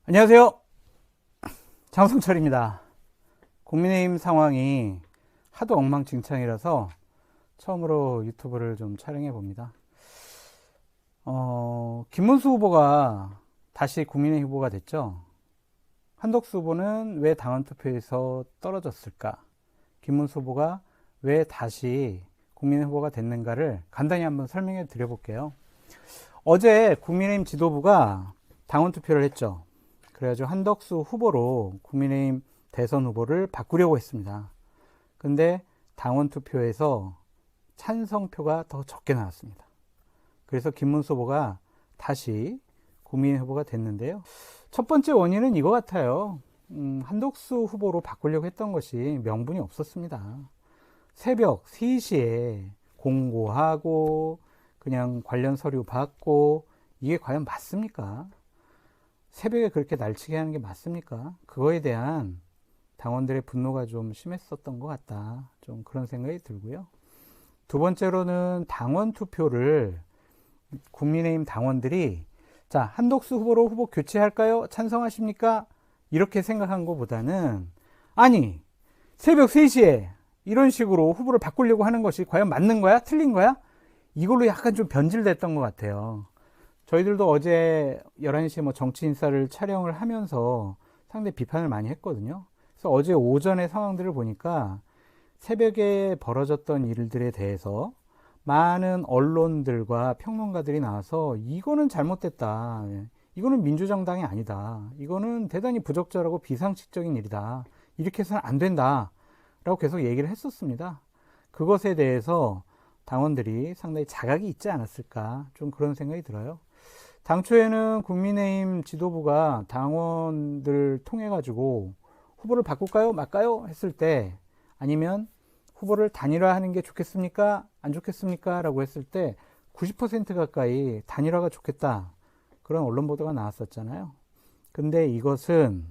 안녕하세요. 장성철입니다. 국민의힘 상황이 하도 엉망진창이라서 처음으로 유튜브를 좀 촬영해 봅니다. 김문수 후보가 다시 국민의힘 후보가 됐죠. 한덕수 후보는 왜 당원 투표에서 떨어졌을까? 김문수 후보가 왜 다시 국민의힘 후보가 됐는가를 간단히 한번 설명해 드려 볼게요. 어제 국민의힘 지도부가 당원 투표를 했죠. 그래가지고 한덕수 후보로 국민의힘 대선 후보를 바꾸려고 했습니다. 근데 당원 투표에서 찬성표가 더 적게 나왔습니다. 그래서 김문수 후보가 다시 국민의힘 후보가 됐는데요. 첫 번째 원인은 이거 같아요. 한덕수 후보로 바꾸려고 했던 것이 명분이 없었습니다. 새벽 3시에 공고하고 그냥 관련 서류 받고 이게 과연 맞습니까? 새벽에 그렇게 날치게 하는 게 맞습니까? 그거에 대한 당원들의 분노가 좀 심했었던 것 같다. 좀 그런 생각이 들고요. 두 번째로는 당원 투표를 국민의힘 당원들이 자, 한덕수 후보로 후보 교체할까요? 찬성하십니까? 이렇게 생각한 것보다는 아니, 새벽 3시에 이런 식으로 후보를 바꾸려고 하는 것이 과연 맞는 거야? 틀린 거야? 이걸로 약간 좀 변질됐던 것 같아요. 저희들도 어제 11시에 뭐 정치 인사를 촬영을 하면서 상당히 비판을 많이 했거든요. 그래서 어제 오전의 상황들을 보니까 새벽에 벌어졌던 일들에 대해서 많은 언론들과 평론가들이 나와서 이거는 잘못됐다. 이거는 민주정당이 아니다. 이거는 대단히 부적절하고 비상식적인 일이다. 이렇게 해서는 안 된다. 라고 계속 얘기를 했었습니다. 그것에 대해서 당원들이 상당히 자각이 있지 않았을까. 좀 그런 생각이 들어요. 당초에는 국민의힘 지도부가 당원들 통해 가지고 후보를 바꿀까요? 말까요? 했을 때 아니면 후보를 단일화하는 게 좋겠습니까? 안 좋겠습니까? 라고 했을 때 90% 가까이 단일화가 좋겠다. 그런 언론 보도가 나왔었잖아요. 근데 이것은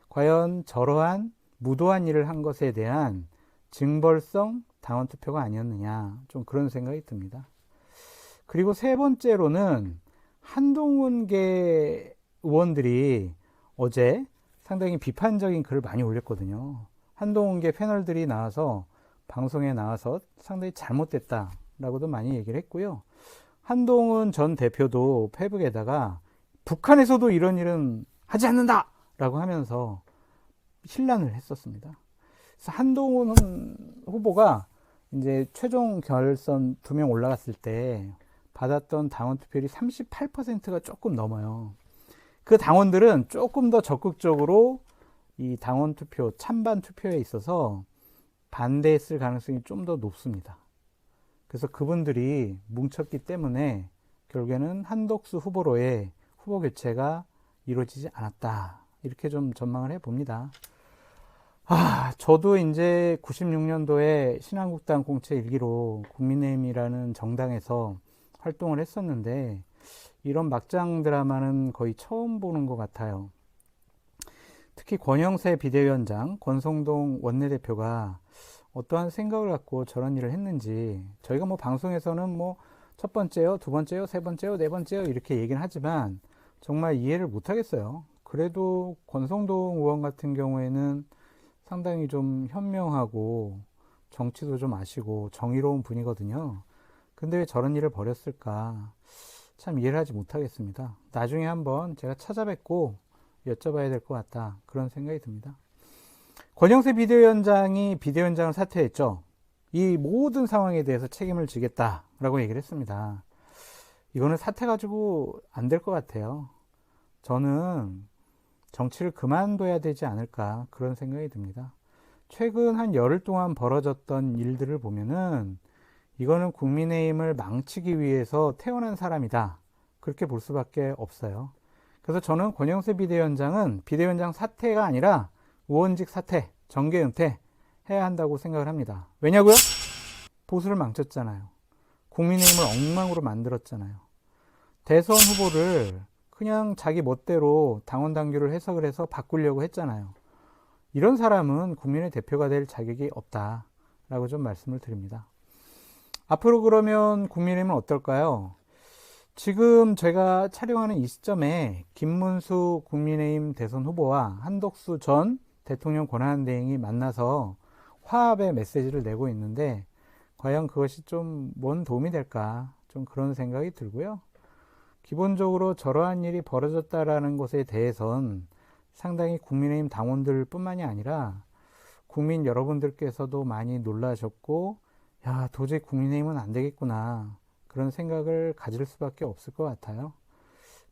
과연 저러한 무도한 일을 한 것에 대한 징벌성 당원 투표가 아니었느냐. 좀 그런 생각이 듭니다. 그리고 세 번째로는 한동훈계 의원들이 어제 상당히 비판적인 글을 많이 올렸거든요. 한동훈계 패널들이 나와서 방송에 나와서 상당히 잘못됐다라고도 많이 얘기를 했고요. 한동훈 전 대표도 페북에다가 북한에서도 이런 일은 하지 않는다라고 하면서 신란을 했었습니다. 그래서 한동훈 후보가 이제 최종 결선 2명 올라갔을 때 받았던 당원 투표율이 38%가 조금 넘어요. 그 당원들은 조금 더 적극적으로 이 당원 투표, 찬반 투표에 있어서 반대했을 가능성이 좀 더 높습니다. 그래서 그분들이 뭉쳤기 때문에 결국에는 한덕수 후보로의 후보 교체가 이루어지지 않았다. 이렇게 좀 전망을 해봅니다. 저도 이제 96년도에 신한국당 공채 1기로 국민의힘이라는 정당에서 활동을 했었는데 이런 막장 드라마는 거의 처음 보는 것 같아요. 특히 권영세 비대위원장, 권성동 원내대표가 어떠한 생각을 갖고 저런 일을 했는지 저희가 뭐 방송에서는 뭐 첫 번째요, 두 번째요, 세 번째요, 네 번째요 이렇게 얘기는 하지만 정말 이해를 못 하겠어요. 그래도 권성동 의원 같은 경우에는 상당히 좀 현명하고 정치도 좀 아시고 정의로운 분이거든요. 근데 왜 저런 일을 벌였을까? 참 이해를 하지 못하겠습니다. 나중에 한번 제가 찾아뵙고 여쭤봐야 될 것 같다. 그런 생각이 듭니다. 권영세 비대위원장이 비대위원장을 사퇴했죠. 이 모든 상황에 대해서 책임을 지겠다라고 얘기를 했습니다. 이거는 사퇴 가지고 안 될 것 같아요. 저는 정치를 그만둬야 되지 않을까 그런 생각이 듭니다. 최근 한 열흘 동안 벌어졌던 일들을 보면은 이거는 국민의힘을 망치기 위해서 태어난 사람이다. 그렇게 볼 수밖에 없어요. 그래서 저는 권영세 비대위원장은 비대위원장 사퇴가 아니라 의원직 사퇴, 정계 은퇴 해야 한다고 생각을 합니다. 왜냐고요? 보수를 망쳤잖아요. 국민의힘을 엉망으로 만들었잖아요. 대선 후보를 그냥 자기 멋대로 당원 당규를 해석을 해서 바꾸려고 했잖아요. 이런 사람은 국민의 대표가 될 자격이 없다라고 좀 말씀을 드립니다. 앞으로 그러면 국민의힘은 어떨까요? 지금 제가 촬영하는 이 시점에 김문수 국민의힘 대선 후보와 한덕수 전 대통령 권한대행이 만나서 화합의 메시지를 내고 있는데 과연 그것이 좀 뭔 도움이 될까? 좀 그런 생각이 들고요. 기본적으로 저러한 일이 벌어졌다라는 것에 대해선 상당히 국민의힘 당원들 뿐만이 아니라 국민 여러분들께서도 많이 놀라셨고, 야, 도저히 국민의힘은 안 되겠구나. 그런 생각을 가질 수밖에 없을 것 같아요.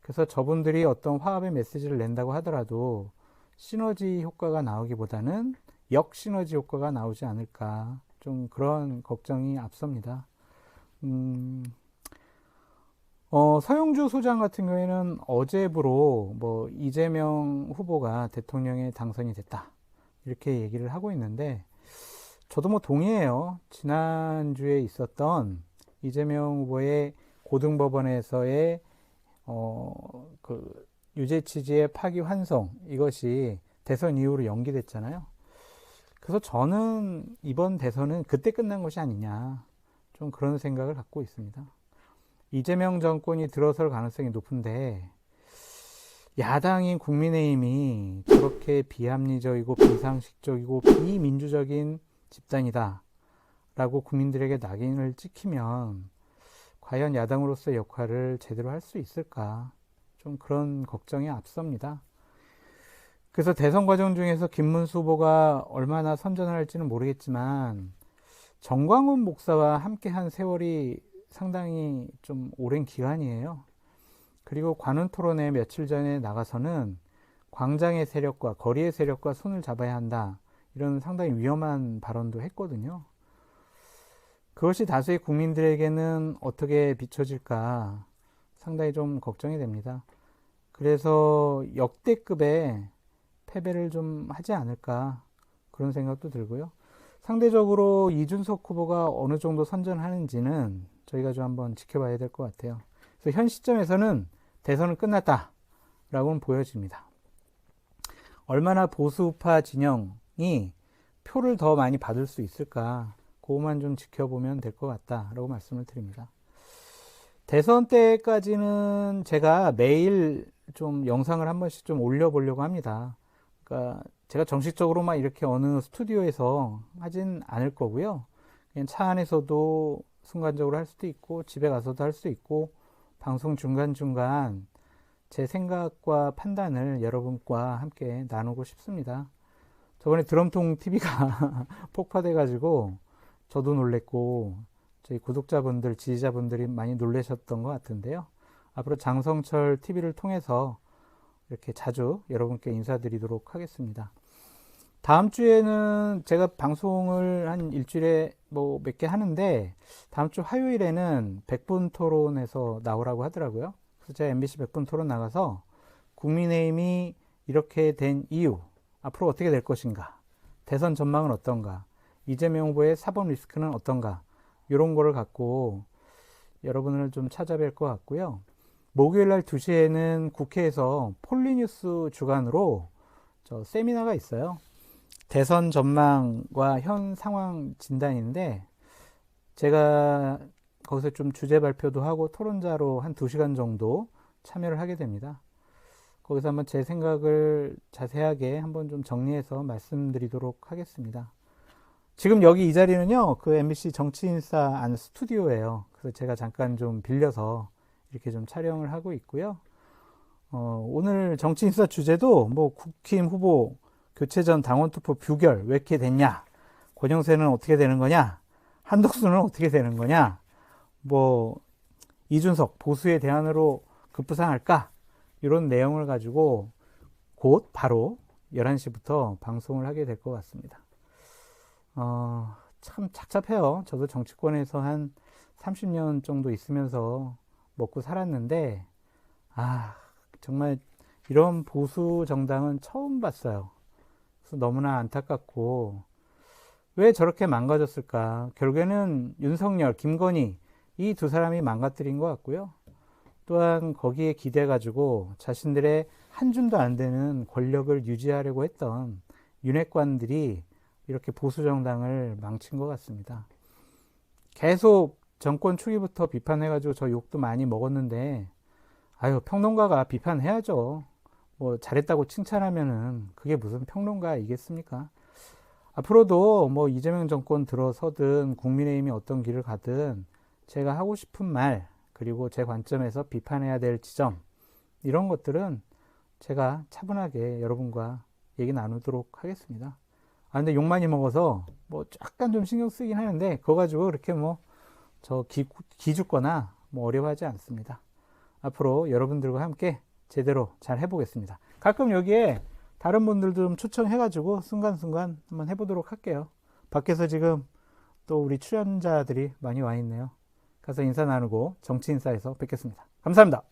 그래서 저분들이 어떤 화합의 메시지를 낸다고 하더라도 시너지 효과가 나오기보다는 역시너지 효과가 나오지 않을까. 좀 그런 걱정이 앞섭니다. 서영주 소장 같은 경우에는 어제부로 뭐 이재명 후보가 대통령에 당선이 됐다. 이렇게 얘기를 하고 있는데 저도 뭐 동의해요. 지난주에 있었던 이재명 후보의 고등법원에서의 그 유죄 취지의 파기 환송 이것이 대선 이후로 연기됐잖아요. 그래서 저는 이번 대선은 그때 끝난 것이 아니냐 좀 그런 생각을 갖고 있습니다. 이재명 정권이 들어설 가능성이 높은데 야당인 국민의힘이 그렇게 비합리적이고 비상식적이고 비민주적인 집단이다 라고 국민들에게 낙인을 찍히면 과연 야당으로서의 역할을 제대로 할 수 있을까? 좀 그런 걱정이 앞섭니다. 그래서 대선 과정 중에서 김문수 후보가 얼마나 선전을 할지는 모르겠지만 정광훈 목사와 함께한 세월이 상당히 좀 오랜 기간이에요. 그리고 관훈 토론회 며칠 전에 나가서는 광장의 세력과 거리의 세력과 손을 잡아야 한다. 이런 상당히 위험한 발언도 했거든요. 그것이 다수의 국민들에게는 어떻게 비춰질까 상당히 좀 걱정이 됩니다. 그래서 역대급의 패배를 좀 하지 않을까 그런 생각도 들고요. 상대적으로 이준석 후보가 어느 정도 선전하는지는 저희가 좀 한번 지켜봐야 될 것 같아요. 그래서 현 시점에서는 대선은 끝났다라고는 보여집니다. 얼마나 보수파 진영이 표를 더 많이 받을 수 있을까 그것만 좀 지켜보면 될 것 같다라고 말씀을 드립니다. 대선 때까지는 제가 매일 좀 영상을 한 번씩 좀 올려보려고 합니다. 그러니까 제가 정식적으로 막 이렇게 어느 스튜디오에서 하진 않을 거고요. 그냥 차 안에서도 순간적으로 할 수도 있고 집에 가서도 할 수 있고 방송 중간중간 제 생각과 판단을 여러분과 함께 나누고 싶습니다. 저번에 드럼통 TV가 폭파돼가지고 저도 놀랬고 저희 구독자분들, 지지자분들이 많이 놀라셨던 것 같은데요. 앞으로 장성철 TV를 통해서 이렇게 자주 여러분께 인사드리도록 하겠습니다. 다음 주에는 제가 방송을 한 일주일에 뭐 몇 개 하는데 다음 주 화요일에는 100분 토론에서 나오라고 하더라고요. 그래서 제가 MBC 100분 토론 나가서 국민의힘이 이렇게 된 이유, 앞으로 어떻게 될 것인가, 대선 전망은 어떤가, 이재명 후보의 사법 리스크는 어떤가, 이런 거를 갖고 여러분을 좀 찾아뵐 것 같고요. 목요일 날 2시에는 국회에서 폴리뉴스 주간으로 저 세미나가 있어요. 대선 전망과 현 상황 진단인데 제가 거기서 좀 주제 발표도 하고 토론자로 한 2시간 정도 참여를 하게 됩니다. 거기서 한번 제 생각을 자세하게 한번 좀 정리해서 말씀드리도록 하겠습니다. 지금 여기 이 자리는요, 그 MBC 정치인사 안 스튜디오예요. 그래서 제가 잠깐 좀 빌려서 이렇게 좀 촬영을 하고 있고요. 오늘 정치인사 주제도 뭐 국힘 후보 교체 전 당원 투표 부결 왜 이렇게 됐냐, 권영세는 어떻게 되는 거냐, 한덕수는 어떻게 되는 거냐, 뭐 이준석 보수의 대안으로 급부상할까, 이런 내용을 가지고 곧 바로 11시부터 방송을 하게 될 것 같습니다. 참 착잡해요. 저도 정치권에서 한 30년 정도 있으면서 먹고 살았는데 정말 이런 보수 정당은 처음 봤어요. 그래서 너무나 안타깝고 왜 저렇게 망가졌을까. 결국에는 윤석열, 김건희 이 두 사람이 망가뜨린 것 같고요. 또한 거기에 기대가지고 자신들의 한 줌도 안 되는 권력을 유지하려고 했던 윤핵관들이 이렇게 보수 정당을 망친 것 같습니다. 계속 정권 초기부터 비판해가지고 저 욕도 많이 먹었는데, 아유, 평론가가 비판해야죠. 뭐 잘했다고 칭찬하면은 그게 무슨 평론가이겠습니까? 앞으로도 뭐 이재명 정권 들어서든 국민의힘이 어떤 길을 가든 제가 하고 싶은 말, 그리고 제 관점에서 비판해야 될 지점, 이런 것들은 제가 차분하게 여러분과 얘기 나누도록 하겠습니다. 아, 근데 욕 많이 먹어서 뭐 약간 좀 신경 쓰긴 하는데 그거 가지고 그렇게 뭐 저 기죽거나 뭐 어려워하지 않습니다. 앞으로 여러분들과 함께 제대로 잘 해보겠습니다. 가끔 여기에 다른 분들도 좀 초청해가지고 순간순간 한번 해보도록 할게요. 밖에서 지금 또 우리 출연자들이 많이 와 있네요. 가서 인사 나누고 정치인사에서 뵙겠습니다. 감사합니다.